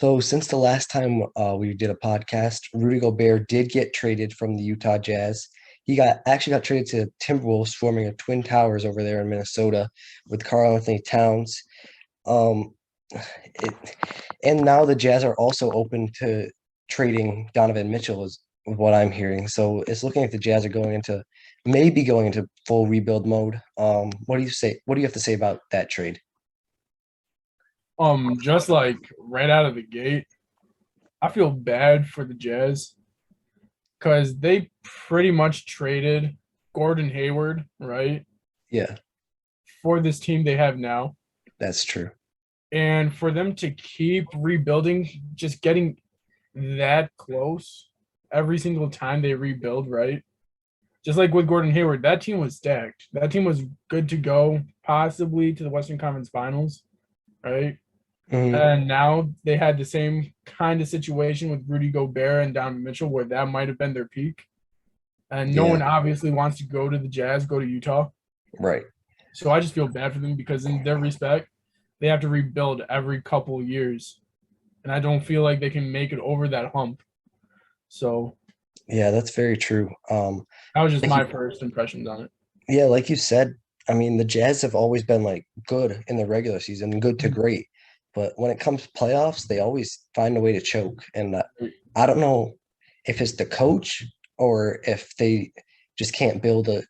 So since the last time we did a podcast, Rudy Gobert did get traded from the Utah Jazz. He got traded to Timberwolves, forming a Twin Towers over there in Minnesota with Karl Anthony Towns. Um, it, and now the Jazz are also open to trading Donovan Mitchell, is what I'm hearing. So it's looking like the Jazz are maybe going into full rebuild mode. What do you say? What do you have to say about that trade? Just like right out of the gate, I feel bad for the Jazz because they pretty much traded Gordon Hayward, right, Yeah, for this team they have now. that's true. And for them to keep rebuilding, just getting that close every single time they rebuild, right? Just like with Gordon Hayward, that team was stacked. That team was good to go, possibly to the Western Conference Finals, right? Mhm. And now they had the same kind of situation with Rudy Gobert and Donovan Mitchell, where that might have been their peak. And no Yeah, one obviously wants to go to the Jazz, go to Utah. right. So I just feel bad for them because, in their respect, they have to rebuild every couple of years. And I don't feel like they can make it over that hump. So Yeah, that's very true. that was just Like my you, first impressions on it. yeah, like you said, I mean, the Jazz have always been like good in the regular season and good to great, but when it comes to playoffs, they always find a way to choke. And I don't know if it's the coach or if they just can't build a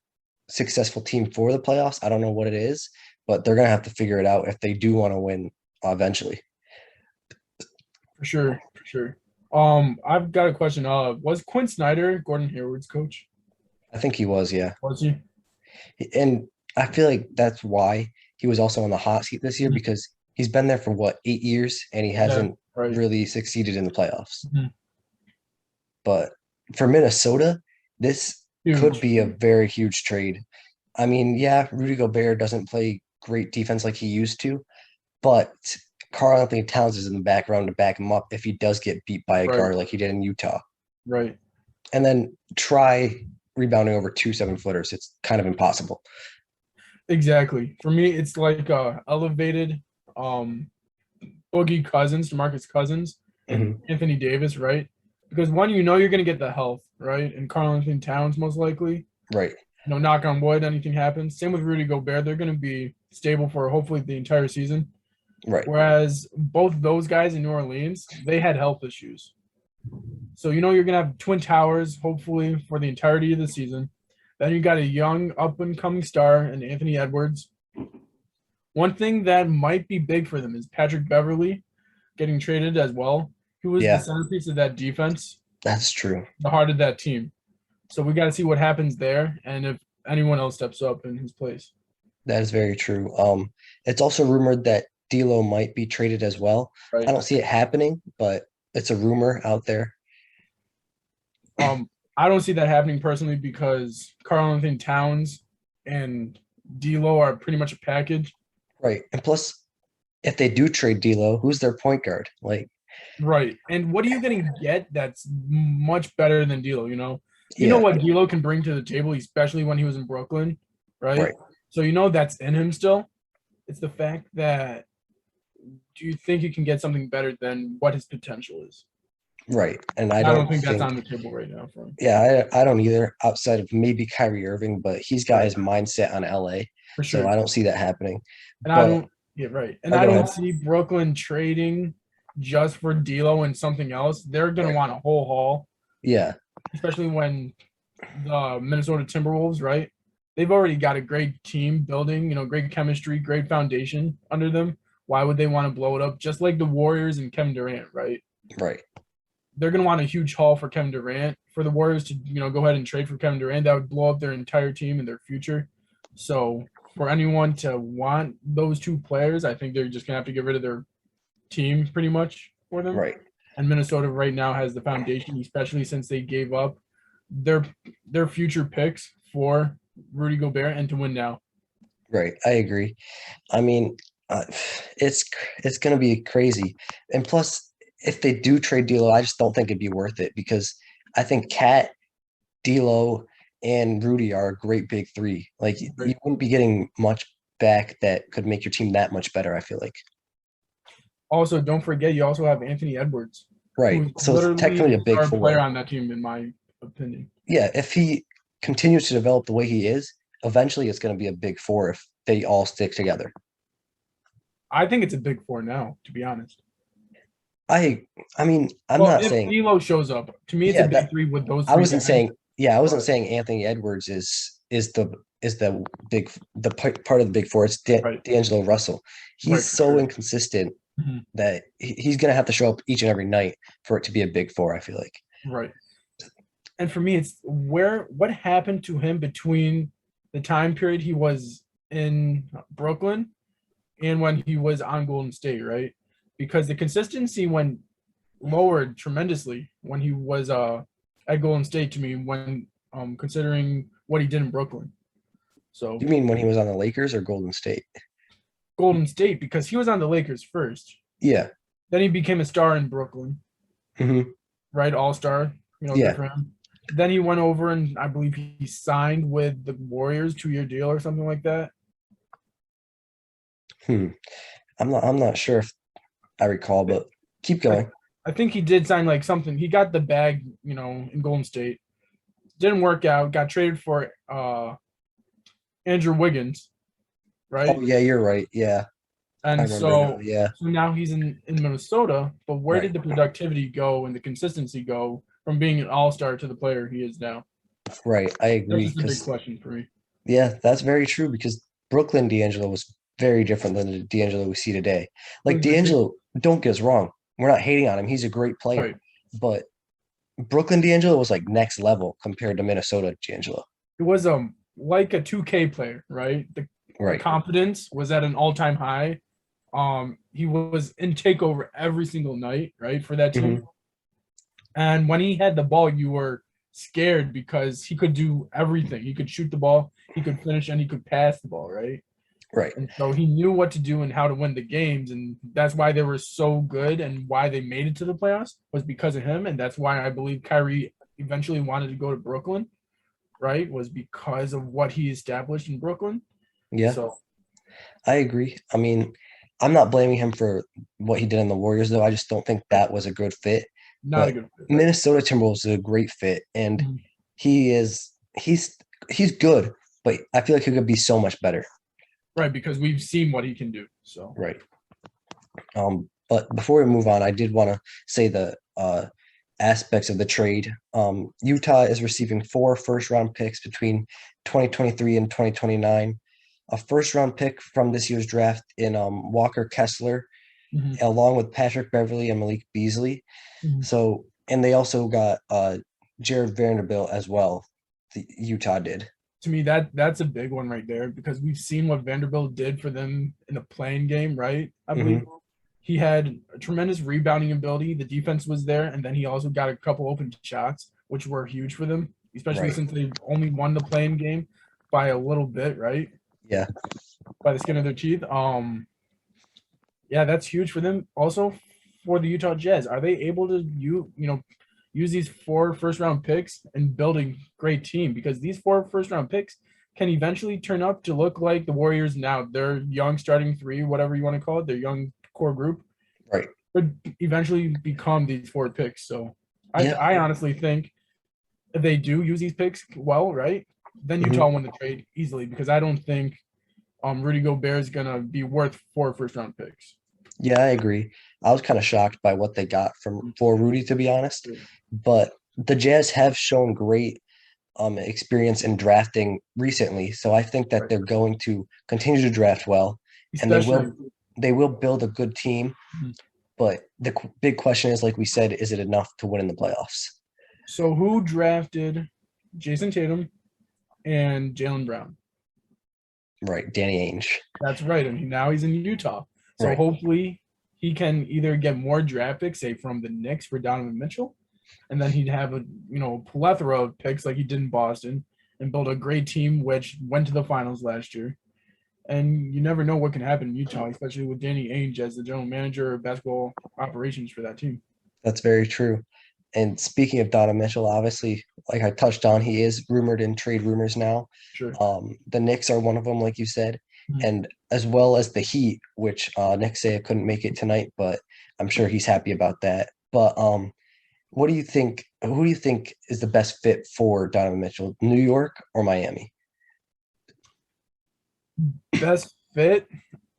successful team for the playoffs. I don't know what it is, but they're gonna have to figure it out if they do want to win eventually. For sure, for sure. I've got a question. Was Quinn Snyder Gordon Hayward's coach? I think he was, yeah. Was he? And I feel like that's why he was also on the hot seat this year because he's been there for what, 8 years and he Yeah, hasn't right. really succeeded in the playoffs. Mhm. But for Minnesota, this could Huge. be a very huge trade. I mean, yeah, Rudy Gobert doesn't play great defense like he used to, but Karl Anthony Towns is in the background to back him up if he does get beat by a Right, guard like he did in Utah. right. And then try rebounding over two 7-footers. It's kind of impossible. Exactly. For me, it's like elevated um Boogie Cousins, DeMarcus Cousins, and Mhm. Anthony Davis, right? Because one, you're gonna get the health, right? And Karl Anthony Towns most likely. Right. Knock on wood, anything happens. Same with Rudy Gobert. They're gonna be stable for hopefully the entire season. Right. Whereas both those guys in New Orleans, they had health issues. So you're gonna have Twin Towers, hopefully, for the entirety of the season. Then you got a young up and coming star in Anthony Edwards. One thing that might be big for them is Patrick Beverly getting traded as well. He was the Yeah, centerpiece of that defense, that's true. the heart of that team. So we got to see what happens there, and if anyone else steps up in his place. That is very true. It's also rumored that D'Lo might be traded as well. I Right. don't see it happening, but it's a rumor out there. Um, I don't see that happening personally because Karl Anthony Towns and D'Lo are pretty much a package. Right. And plus, if they do trade D'Lo, who's their point guard? Like, Right. And what are you going to get that's much better than D'Lo, you know? You know yeah, what D'Lo can bring to the table, especially when he was in Brooklyn, right? right, So that's in him still. It's the fact that do you think you can get something better than what his potential is? right. And I I don't don't think that's think, on the table right now for him. yeah, I don't either, outside of maybe Kyrie Irving, but he's got Right. his mindset on LA. For So sure. I don't see that happening. And I But don't yeah, right. And I'll I go don't ahead. see Brooklyn trading just for D'Lo and something else. They're gonna Right. want a whole haul, Yeah, especially when the Minnesota Timberwolves, right? They've already got a great team building, great chemistry, great foundation under them. Why would they want to blow it up? Just like the Warriors and Kevin Durant, right? right. They're going to want a huge haul for Kevin Durant. For the Warriors to, go ahead and trade for Kevin Durant, that would blow up their entire team and their future. So for anyone to want those two players, I think they're just going to have to get rid of their team pretty much for them. Right. And Minnesota right now has the foundation, especially since they gave up their their future picks for Rudy Gobert and to win now. Right. I agree. I mean, uh, it's it's going to be crazy. And plus, if they do trade D'Lo, I just don't think it'd be worth it because I think Cat, D'Lo, and Rudy are a great big three. Like you Right. wouldn't be getting much back that could make your team that much better, I feel like. Also, don't forget you also have Anthony Edwards, Right. who's So it's literally technically a the big star player four. on that team, in my opinion. Yeah, if he continues to develop the way he is, eventually it's going to be a big four if they all stick together. I think it's a big four now, to be honest. I I mean, I'm Well, not if saying D'Lo shows up, to me, it's a yeah, big that three with those I three wasn't guys. saying yeah, I wasn't But saying Anthony Edwards is the part of the big four. It's right, D'Angelo Russell. He's right for so sure. inconsistent Mhm. that he's going to have to show up each and every night for it to be a big four, I feel like. Right. And for me, it's what happened to him between the time period he was in Brooklyn and when he was on Golden State, right? Because the consistency went lowered tremendously when he was at Golden State to me when considering what he did in Brooklyn. So You mean when he was on the Lakers or Golden State? Golden State because he was on the Lakers first. Yeah. Then he became a star in Brooklyn, Hmm. right? All star, good Yeah. for him. Then he went over and I believe he signed with the Warriors 2-year deal or something like that. Hmm. I'm not sure if I recall, but keep I, going. I think he did sign like something. He got the bag, in Golden State. Didn't work out. Got traded for Andrew Wiggins, Oh right? yeah, you're right. Yeah, I And remember now. so Yeah. so now he's in Minnesota. But where Right. did the productivity go and the consistency go from being an all-star to the player he is now? Right. I That's agree just a big because question for me. yeah, that's very true because Brooklyn D'Angelo was very different than the D'Angelo we see today. Who Like do you think? D'Angelo, don't get us wrong. We're not hating on him. He's a great player. Right. But Brooklyn D'Angelo was like next level compared to Minnesota D'Angelo. It was like a 2K player, right? The Right. confidence was at an all-time high. He was in takeover every single night, right, for that team. Hmm. And when he had the ball, you were scared because he could do everything. He could shoot the ball, he could finish, and he could pass the ball, right? Right. And so he knew what to do and how to win the games, and that's why they were so good and why they made it to the playoffs was because of him. And that's why I believe Kyrie eventually wanted to go to Brooklyn, right? Was because of what he established in Brooklyn. Yeah, So I agree. I mean, I'm not blaming him for what he did in the Warriors, though. I just don't think that was a good fit. not a But good fit, right? Minnesota Timberwolves is a great fit, and Mhm. he is he's good, but I feel like he could be so much better. Right, because we've seen what he can do. So Right. But before we move on, I did want to say the aspects of the trade. Utah is receiving 4 first-round picks between 2023 and 2029. A first-round pick from this year's draft in Walker Kessler, mhm, along with Patrick Beverly and Malik Beasley. mhm. So, and they also got Jared Vanderbilt as well. The Utah did. To me, that's a big one right there because we've seen what Vanderbilt did for them in the playing game, right? I believe Hmm. he had a tremendous rebounding ability. The defense was there, and then he also got a couple open shots, which were huge for them, especially Right. since they only won the playing game by a little bit, right? Yeah. By the skin of their teeth. Yeah, that's huge for them. Also for the Utah Jazz, are they able to use these 4 first round picks and build a great team? Because these 4 first round picks can eventually turn up to look like the Warriors now. Their young starting three, whatever you want to call it, their young core group Right. would eventually become these 4 picks. So Yeah. I honestly think if they do use these picks well, right, then Utah Hmm. won the trade easily because I don't think Rudy Gobert is gonna be worth 4 first round picks. Yeah, I agree. I was kind of shocked by what they got from for Rudy, to be honest. But the Jazz have shown great experience in drafting recently, so I think that Right. they're going to continue to draft well, and Especially they will build a good team. But the big question is, like we said, is it enough to win in the playoffs? so who drafted Jason Tatum and Jalen Brown? Right, Danny Ainge. That's right. I mean, now he's in Utah. So Right. hopefully he can either get more draft picks, say from the Knicks for Donovan Mitchell, and then he'd have a plethora of picks like he did in Boston and build a great team which went to the finals last year. And you never know what can happen in Utah, especially with Danny Ainge as the general manager of basketball operations for that team. That's very true. And speaking of Donovan Mitchell, obviously, like I touched on, he is rumored in trade rumors now. Sure. The Knicks are one of them, like you said. Mhm. and as well as the Heat, which Nick Saya couldn't make it tonight, but I'm sure he's happy about that. But what do you think? Who do you think is the best fit for Donovan Mitchell, New York or Miami? Best fit,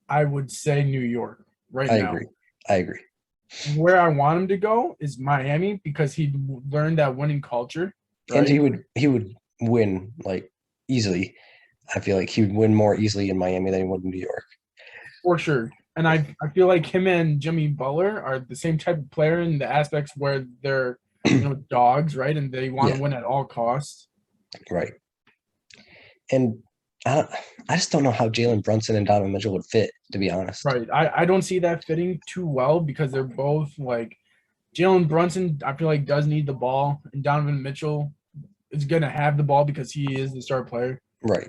I would say New York right I now. agree. I agree. Where I want him to go is Miami because he learned that winning culture, And right? he would win like easily. I feel like he would win more easily in Miami than he would in New York. For sure. And I feel like him and Jimmy Butler are the same type of player in the aspects where they're, dogs, right? And they want Yeah, to win at all costs. right. And I, I just don't know how Jalen Brunson and Donovan Mitchell would fit, to be honest. Right. I don't see that fitting too well because they're both like Jalen Brunson, I feel like does need the ball, and Donovan Mitchell is gonna have the ball because he is the star player. Right.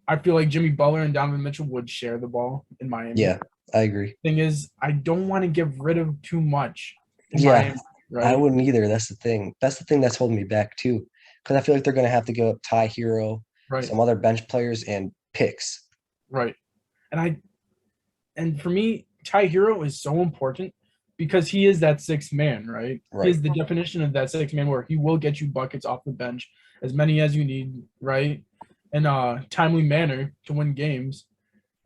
I feel like Jimmy Butler and Donovan Mitchell would share the ball in Miami. Yeah, I agree. Thing is, I don't want to get rid of too much in Yeah, Miami, I right? wouldn't either. That's the thing. That's the thing that's holding me back too. Because I feel like they're going to have to give up Ty Hero, Right, some other bench players, and picks. right. And for me, Ty Hero is so important because he is that sixth man, right? He Right. is the definition of that sixth man where he will get you buckets off the bench, as many as you need, right? In a timely manner to win games.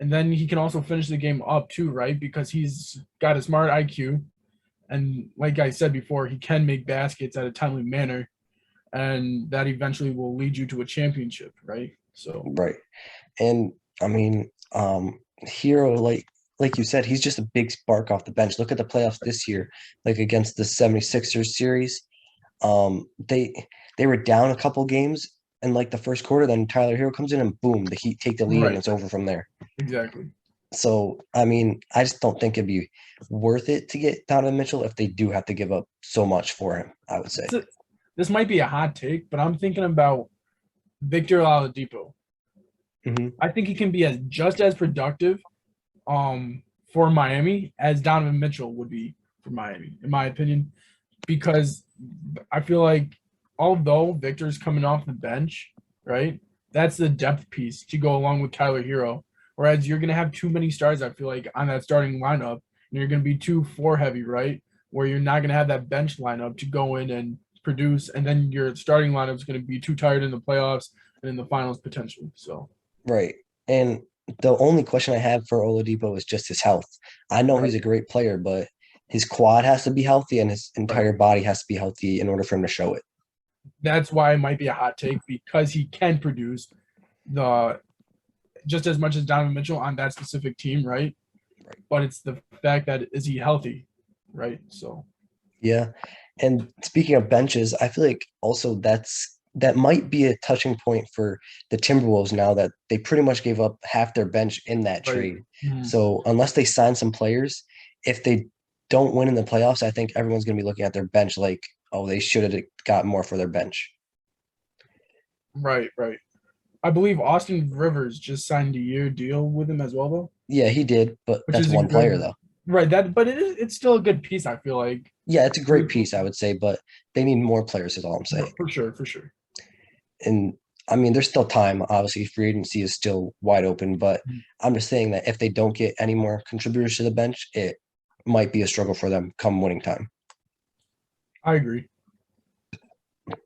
And then he can also finish the game up too, right? Because he's got a smart IQ. And like I said before, he can make baskets at a timely manner. And that eventually will lead you to a championship, right? So, Right. And I mean, Hero, like you said, he's just a big spark off the bench. Look at the playoffs this year, like against the 76ers series. They were down a couple games in like the first quarter, then Tyler Hero comes in and boom, the Heat take the lead and right, it's over from there. exactly. So I mean, I just don't think it'd be worth it to get Donovan Mitchell if they do have to give up so much for him, I would say. So, this might be a hot take, but I'm thinking about Victor Oladipo. Hmm. I think he can be just as productive for Miami as Donovan Mitchell would be for Miami, in my opinion, because I feel like although Victor's coming off the bench, right, that's the depth piece to go along with Tyler Hero. Whereas you're gonna have too many stars, I feel like, on that starting lineup, and you're gonna be too four heavy, right? Where you're not gonna have that bench lineup to go in and produce, and then your starting lineup is gonna be too tired in the playoffs and in the finals potentially. So Right. And the only question I have for Oladipo is just his health. I know right, he's a great player, but his quad has to be healthy and his right. entire body has to be healthy in order for him to show it. That's why it might be a hot take because he can produce the just as much as Donovan Mitchell on that specific team, right? Right. But it's the fact that is he healthy, right? So Yeah. And speaking of benches, I feel like also that might be a touching point for the Timberwolves now that they pretty much gave up half their bench in that right. trade. Mhm. So unless they sign some players, if they don't win in the playoffs, I think everyone's going to be looking at their bench like, oh, they should have got more for their bench. Right, right. I believe Austin Rivers just signed a year deal with him as well, though, Yeah, he did, but which that's is a one player good though. right. That, but it's still a good piece. I feel like Yeah, it's a great piece, I would say, but they need more players, is all I'm saying. for sure, for sure. And I mean, there's still time. Obviously, free agency is still wide open, but I'm just saying that if they don't get any more contributors to the bench, it might be a struggle for them come winning time. I agree.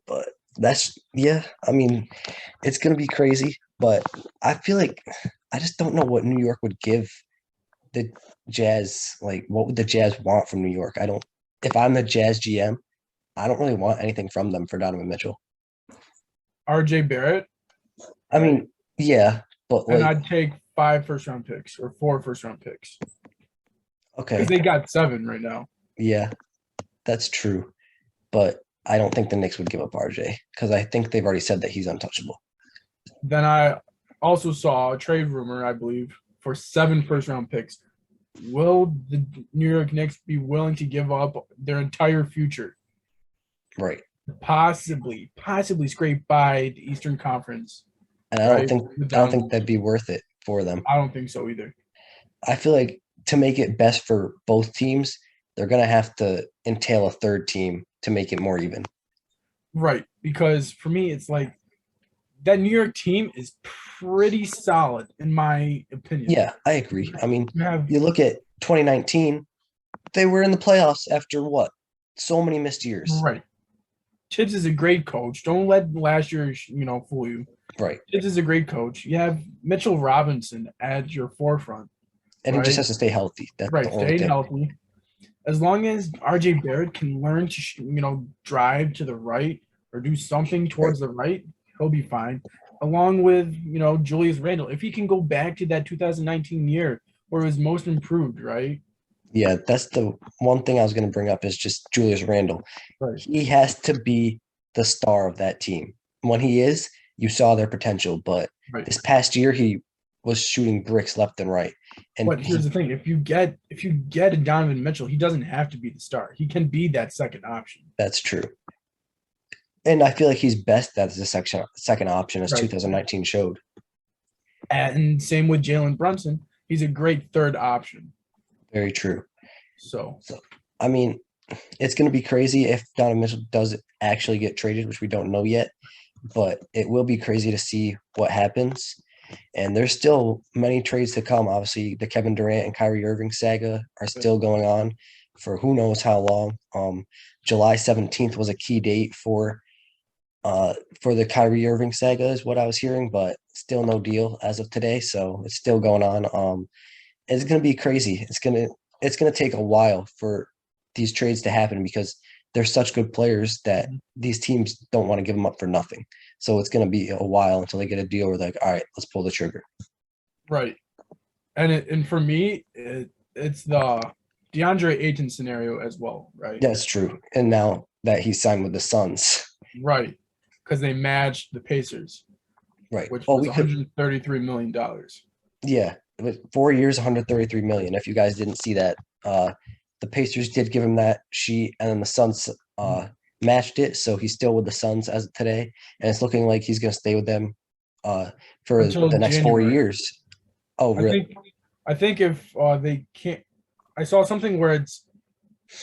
But that's, yeah, I mean, it's going to be crazy, but I feel like I just don't know what New York would give the Jazz. Like, what would the Jazz want from New York? I don't, if I'm the Jazz GM, I don't really want anything from them for Donovan Mitchell. R.J. Barrett, I right? mean, yeah, but And like, I'd take 5 first round picks or 4 first round picks because okay, they got 7 right now. yeah, that's true. But I don't think the Knicks would give up RJ because I think they've already said that he's untouchable. Then I also saw a trade rumor, I believe, for 7 first round picks. Will the New York Knicks be willing to give up their entire future? Right. Possibly scrape by the Eastern Conference, And right? I don't think that'd be worth it for them. I don't think so either. I feel like to make it best for both teams, they're gonna have to entail a third team to make it more even. Right. Because for me, it's like that New York team is pretty solid, in my opinion. Yeah, I agree. I mean, You have you look at 2019, they were in the playoffs after what? So many missed years. right. Tibbs is a great coach. Don't let last year, fool you. Right. Tibbs is a great coach. You have Mitchell Robinson at your forefront, And he just right? has to stay healthy. That's the Right, only staying thing. healthy. As long as RJ Barrett can learn to, drive to the right or do something Right. towards the right, he'll be fine. Along with, Julius Randle. If he can go back to that 2019 year where it was most improved, right? Yeah, that's the one thing I was going to bring up is just Julius Randle. Right. He has to be the star of that team. When he is, you saw their potential. But Right. this past year, he was shooting bricks left and right. And But here's the thing: if you get a Donovan Mitchell, he doesn't have to be the star. He can be that second option. that's true. And I feel like he's best as the second option, as Right. 2019 showed. And same with Jalen Brunson. He's a great third option. Very true. So I mean, it's going to be crazy if Donovan Mitchell does actually get traded, which we don't know yet. But it will be crazy to see what happens. And there's still many trades to come. Obviously, the Kevin Durant and Kyrie Irving saga are still going on for who knows how long. July 17th was a key date for the Kyrie Irving saga, is what I was hearing, but still no deal as of today. So it's still going on. It's gonna be crazy. It's gonna take a while for these trades to happen because they're such good players that these teams don't want to give them up for nothing. So it's going to be a while until they get a deal where they're like, all right, let's pull the trigger. right, and for me, it's the DeAndre Ayton scenario as well, right? That's true. And now that he's signed with the Suns, Right, because they matched the Pacers, right? which Oh, was we could, $133 million. yeah, with 4 years, 133 million. If you guys didn't see that, the Pacers did give him that sheet, and then the Suns matched it, so he's still with the Suns as of today, and it's looking like he's going to stay with them for Until the next 4 January. years. Oh, I really? think I think if they can't, I saw something where it's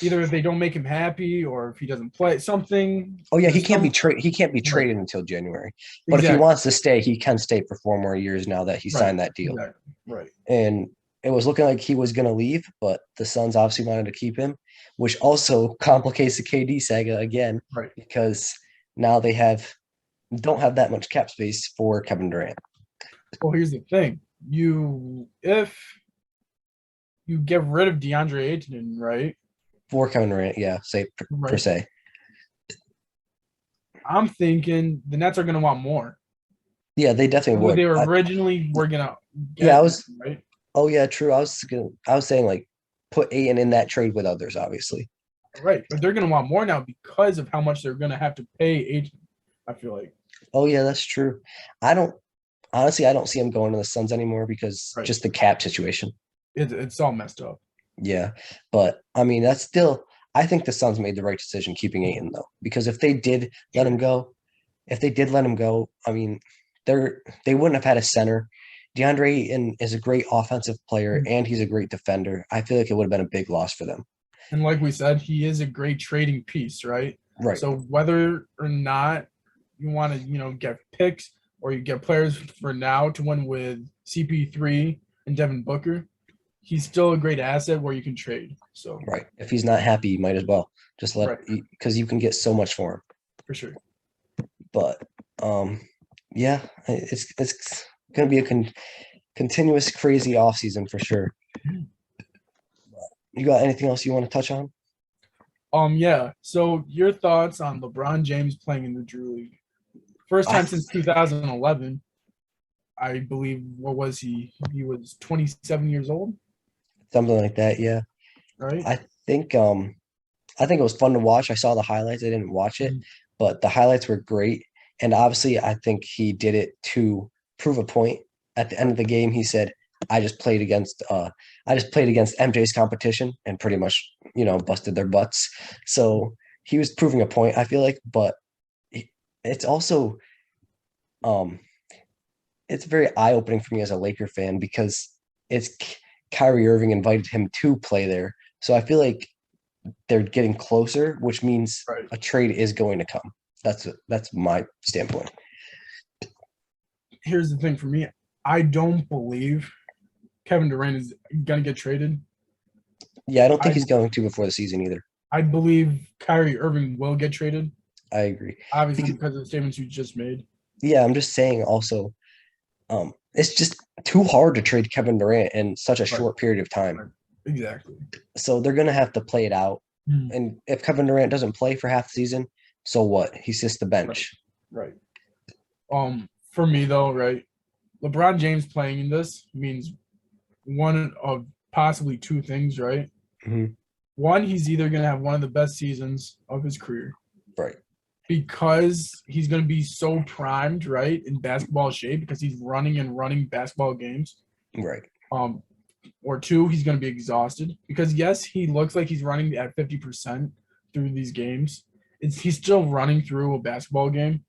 either if they don't make him happy or if he doesn't play something. Oh yeah, he There's can't be some traded. He can't be right, traded until January. But if he exactly, wants to stay, he can stay for 4 more years now that he right, signed that deal. exactly, right, And it was looking like he was going to leave, but the Suns obviously wanted to keep him, which also complicates the KD saga again right. because now they don't have that much cap space for Kevin Durant. Well, here's the thing: if you get rid of DeAndre Ayton, right? For Kevin Durant, yeah, say per Right. se. I'm thinking the Nets are going to want more. Yeah, they definitely What would. they originally were going to Yeah, I get, was. right? Oh yeah, true. I was saying like put Aiden in that trade with others, obviously. Right, but they're going to want more now because of how much they're going to have to pay Ayton. I feel like. Oh yeah, that's true. I don't honestly, I don't see him going to the Suns anymore because Right. just the cap situation. It's all messed up. Yeah, but I mean, that's still. I think the Suns made the right decision keeping Aiton though, because if they did let him go, I mean, they wouldn't have had a center. DeAndre Ayton is a great offensive player and he's a great defender. I feel like it would have been a big loss for them. And like we said, he is a great trading piece, right? Right. So whether or not you want to, get picks or you get players for now to win with CP3 and Devin Booker, he's still a great asset where you can trade. So Right. If he's not happy, you might as well just right, because you can get so much for him. for sure. But yeah, it's gonna be a continuous crazy offseason for sure. You got anything else you want to touch on? Yeah. So your thoughts on LeBron James playing in the Drew League? First I time since 2011, I believe. What was he? He was 27 years old, Something like that, yeah. right? I think I think it was fun to watch. I saw the highlights. I didn't watch it, Mhm. but the highlights were great. And obviously, I think he did it to prove a point. At the end of the game, he said, I just played against MJ's competition and pretty much, busted their butts." So he was proving a point, I feel like, but it's also um it's very eye-opening for me as a Laker fan because Kyrie Irving invited him to play there. So I feel like they're getting closer, which means Right. a trade is going to come. That's my standpoint. here's the thing for me. I don't believe Kevin Durant is gonna get traded. Yeah, I don't think I he's going to before the season either. I believe Kyrie Irving will get traded, I agree. obviously Because, because of the statements you just made. yeah, I'm just saying also, it's just too hard to trade Kevin Durant in such a Right. short period of time. Right. Exactly. So they're gonna have to play it out. Mm. And if Kevin Durant doesn't play for half the season, so what? He sits the Right. bench. Right. For me though, right, LeBron James playing in this means one of possibly two things, right? Mhm. One, he's either going to have one of the best seasons of his career Right. because he's going to be so primed, right, in basketball shape because he's running and running basketball games. Right. Or two, he's going to be exhausted because yes, he looks like he's running at 50% through these games. He's still running through a basketball game,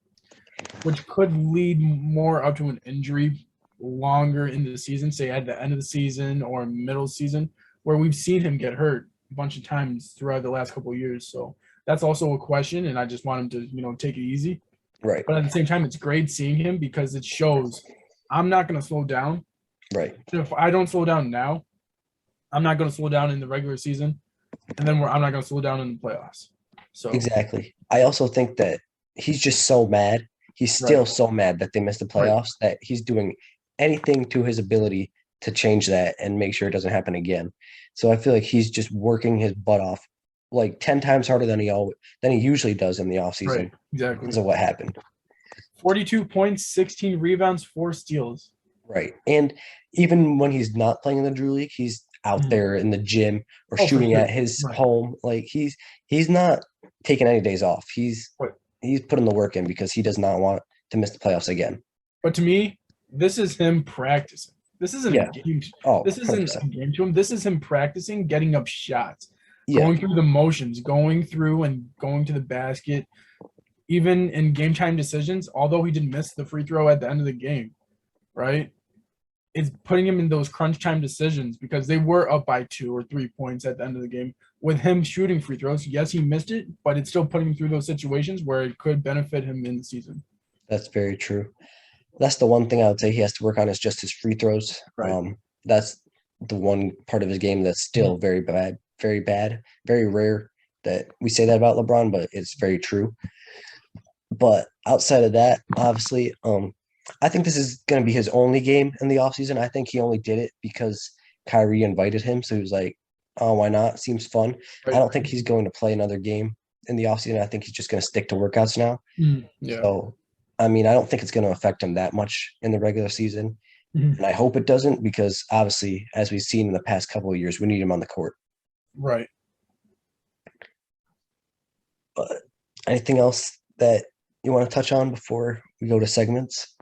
which could lead more up to an injury longer in the season, say at the end of the season or middle season, where we've seen him get hurt a bunch of times throughout the last couple of years. So that's also a question, and I just want him to, take it easy. Right. But at the same time, it's great seeing him because it shows I'm not going to slow down. Right. If I don't slow down now, I'm not going to slow down in the regular season, and then I'm not going to slow down in the playoffs. So Exactly. I also think that he's just so mad. He's still right, so mad that they missed the right, playoffs that he's doing anything to his ability to change that and make sure it doesn't happen again. So I feel like he's just working his butt off like 10 times harder than he usually does in the right, offseason exactly. because of what happened. 42 points, 16 rebounds, 4 steals. Right. And even when he's not playing in the Drew League, he's out Mhm. there in the gym or Oh, for shooting sure. at his Right. home. Like he's not taking any days off. Right. He's putting the work in because he does not want to miss the playoffs again. But to me, this is him practicing. This isn't a Yeah. game. Oh, This isn't 100%. a game to him. This is him practicing, getting up shots, Yeah. going through the motions, going through and going to the basket. Even in game time decisions, although he did miss the free throw at the end of the game, right? It's putting him in those crunch time decisions because they were up by 2 or 3 points at the end of the game. With him shooting free throws, yes, he missed it, but it's still putting him through those situations where it could benefit him in the season. That's very true. That's the one thing I would say he has to work on is just his free throws. Right. That's the one part of his game that's still very bad, very rare that we say that about LeBron, but it's very true. But outside of that, obviously, I think this is going to be his only game in the offseason. I think he only did it because Kyrie invited him. So he was like, oh, why not? Seems fun. I Right. don't think he's going to play another game in the offseason. I think he's just going to stick to workouts now. Yeah. So, I mean, I don't think it's going to affect him that much in the regular season. Mhm. And I hope it doesn't because obviously, as we've seen in the past couple of years, we need him on the court. Right. But anything else that you want to touch on before we go to segments?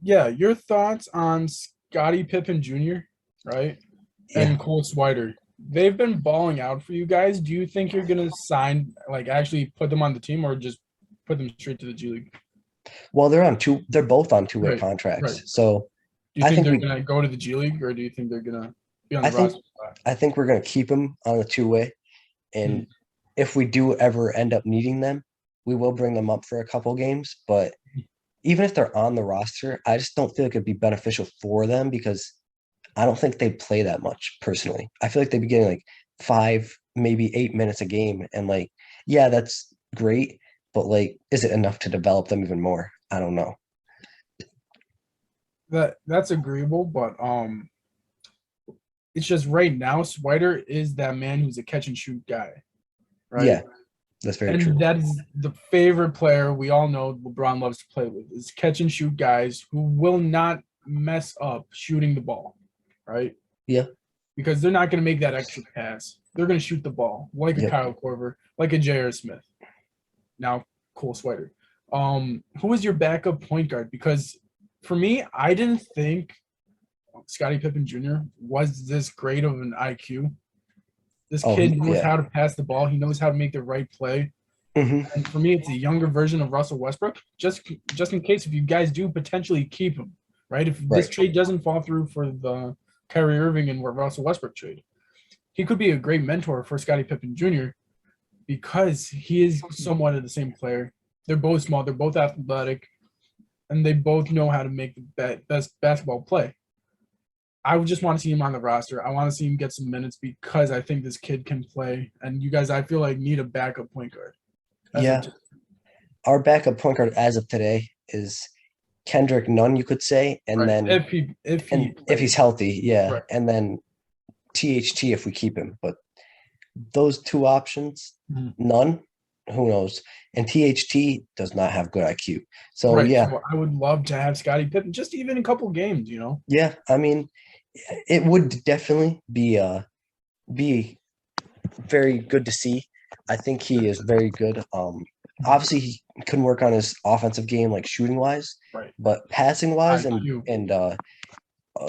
Yeah, your thoughts on Scottie Pippen Jr., right? Yeah. And Cole Swider. They've been balling out for you guys. Do you think you're gonna sign, like actually put them on the team or just put them straight to the G League? Well, they're both on two-way Right. contracts. Right. So Do you I think think they're we gonna go to the G League or do you think they're gonna be on the I think roster? I think we're gonna keep them on the two-way. And if we do ever end up needing them, we will bring them up for a couple games. But even if they're on the roster, I just don't feel like it'd be beneficial for them because I don't think they play that much personally. I feel like they'd be getting like 5, maybe 8 minutes a game. And like, yeah, that's great, but like, is it enough to develop them even more? I don't know. That's agreeable, but it's just right now Swider is that man who's a catch and shoot guy, right? Yeah, that's very true. And that is the favorite player we all know LeBron loves to play with is catch and shoot guys who will not mess up shooting the ball, right? Yeah. Because they're not going to make that extra pass. They're going to shoot the ball like a Yep. Kyle Korver, like a J.R. Smith. Now, Cole Swider. Who is your backup point guard? Because for me, I didn't think Scottie Pippen Jr. was this great of an IQ. This kid knows how to pass the ball. He knows how to make the right play. Hmm. And for me, it's a younger version of Russell Westbrook. Just in case if you guys do potentially keep him, right? If this trade doesn't fall through for the Kyrie Irving and Russell Westbrook trade, he could be a great mentor for Scottie Pippen Jr. because he is somewhat of the same player. They're both small. They're both athletic. and they both know how to make the best basketball play. I would just want to see him on the roster. I want to see him get some minutes because I think this kid can play. And you guys, I feel like, need a backup point guard. Yeah, our backup point guard as of today is Kendrick Nunn, you could say, and Right. then if he's healthy, yeah, right. and then THT if we keep him. But those two options, none, who knows? And THT does not have good IQ. So right. yeah, So I would love to have Scottie Pippen just even a couple games, you know. yeah. I mean, it would definitely be very good to see. I think he is very good. Obviously he can work on his offensive game, like shooting wise, Right. but passing wise IQ. and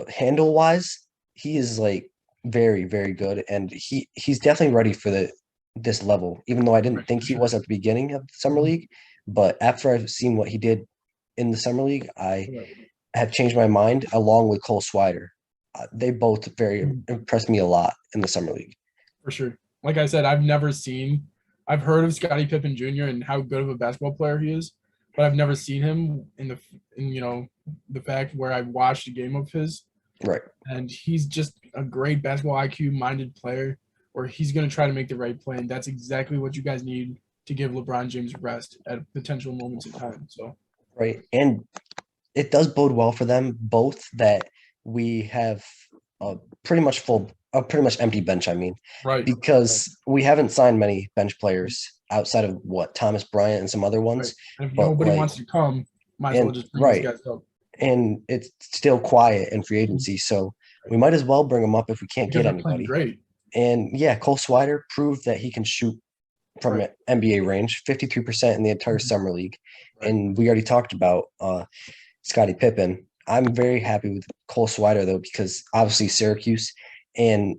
handle wise, he is like very very good, and he's definitely ready for this level. Even though I didn't Right, think for he sure. was at the beginning of the summer league, but after I've seen what he did in the summer league, I Right. have changed my mind. Along with Cole Swider, they both very impressed me a lot in the summer league. For sure. Like I said, I've heard of Scottie Pippen Jr. and how good of a basketball player he is, but I've never seen him in the fact where I watched a game of his. Right. And he's just a great basketball IQ minded player where he's going to try to make the right play. And that's exactly what you guys need to give LeBron James rest at potential moments in time. So, Right. And it does bode well for them both that we have a pretty much empty bench. I mean, right. because we haven't signed many bench players outside of what Thomas Bryant and some other Right. ones. And if But nobody like, wants to come, might as well and just bring these right, guys up and it's still quiet in free agency, so we might as well bring them up if we can't because get they're playing anybody. great. And yeah, Cole Swider proved that he can shoot from Right. an NBA range, 53% in the entire summer league. Right. And we already talked about Scottie Pippen. I'm very happy with Cole Swider though, because obviously Syracuse, and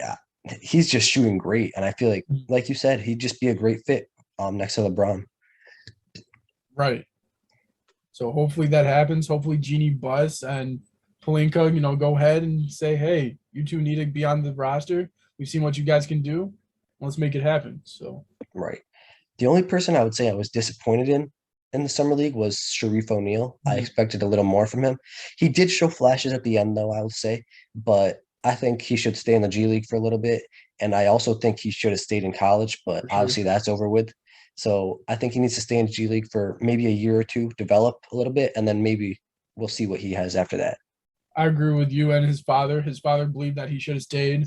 uh, he's just shooting great. And I feel like you said, he'd just be a great fit next to LeBron. Right. So hopefully that happens. Hopefully Genie Bus and Palinka, go ahead and say, hey, you two need to be on the roster. We've seen what you guys can do. Let's make it happen. So Right. The only person I would say I was disappointed in the summer league was Sharif O'Neal. I expected a little more from him. He did show flashes at the end, though, I would say, but I think he should stay in the G League for a little bit. And I also think he should have stayed in college, but for sure. obviously that's over with. So I think he needs to stay in the G League for maybe a year or two, develop a little bit, and then maybe we'll see what he has after that. I agree with you and his father. His father believed that he should have stayed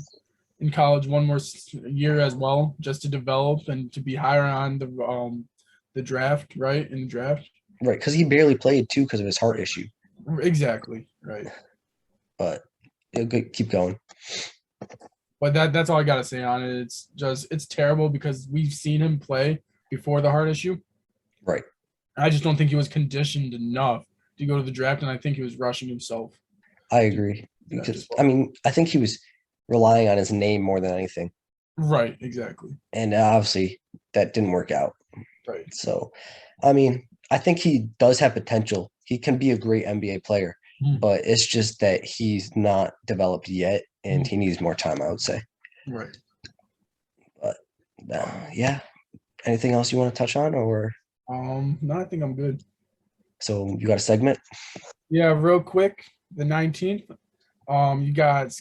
in college one more year as well, just to develop and to be higher on the draft, right? In the draft. Right, because he barely played too because of his heart issue. Exactly. Right. But it'll keep going. But that's all I gotta say on it. It's terrible because we've seen him play before the heart issue. Right. I just don't think he was conditioned enough to go to the draft, and I think he was rushing himself. I agree. Because I mean, I think he was relying on his name more than anything. Right, exactly. And obviously that didn't work out. Right. So, I mean, I think he does have potential. He can be a great NBA player, but it's just that he's not developed yet and he needs more time, I would say. Right. But yeah. Anything else you want to touch on or? No, I think I'm good. So you got a segment? Yeah, real quick. The 19th. You got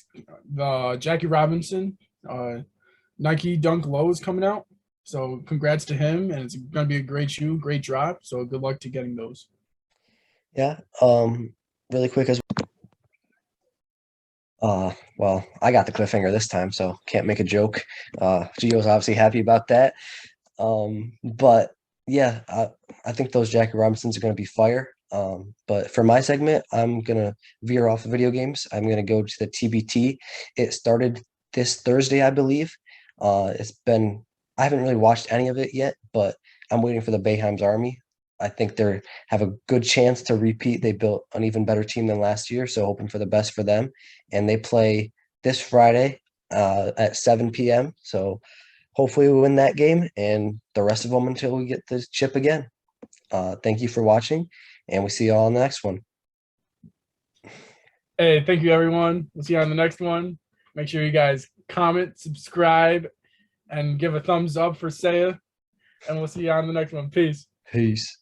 the Jackie Robinson Nike Dunk Low is coming out. So congrats to him, and it's gonna be a great shoe, great drop. So good luck to getting those. Yeah. Really quick as well, I got the cliffhanger this time, so can't make a joke. Gio's obviously happy about that. But yeah, I think those Jackie Robinsons are gonna be fire. But for my segment, I'm gonna veer off the video games. I'm gonna go to the TBT. It started this Thursday, I believe. I haven't really watched any of it yet, but I'm waiting for the Bayheim's Army. I think they have a good chance to repeat. They built an even better team than last year, so hoping for the best for them. And they play this Friday at 7 p.m. So hopefully we win that game and the rest of them until we get the chip again. Thank you for watching, and we see you all in the next one. Hey, thank you, everyone. We'll see you on the next one. Make sure you guys comment, subscribe, and give a thumbs up for Saya. And we'll see you on the next one. Peace. Peace.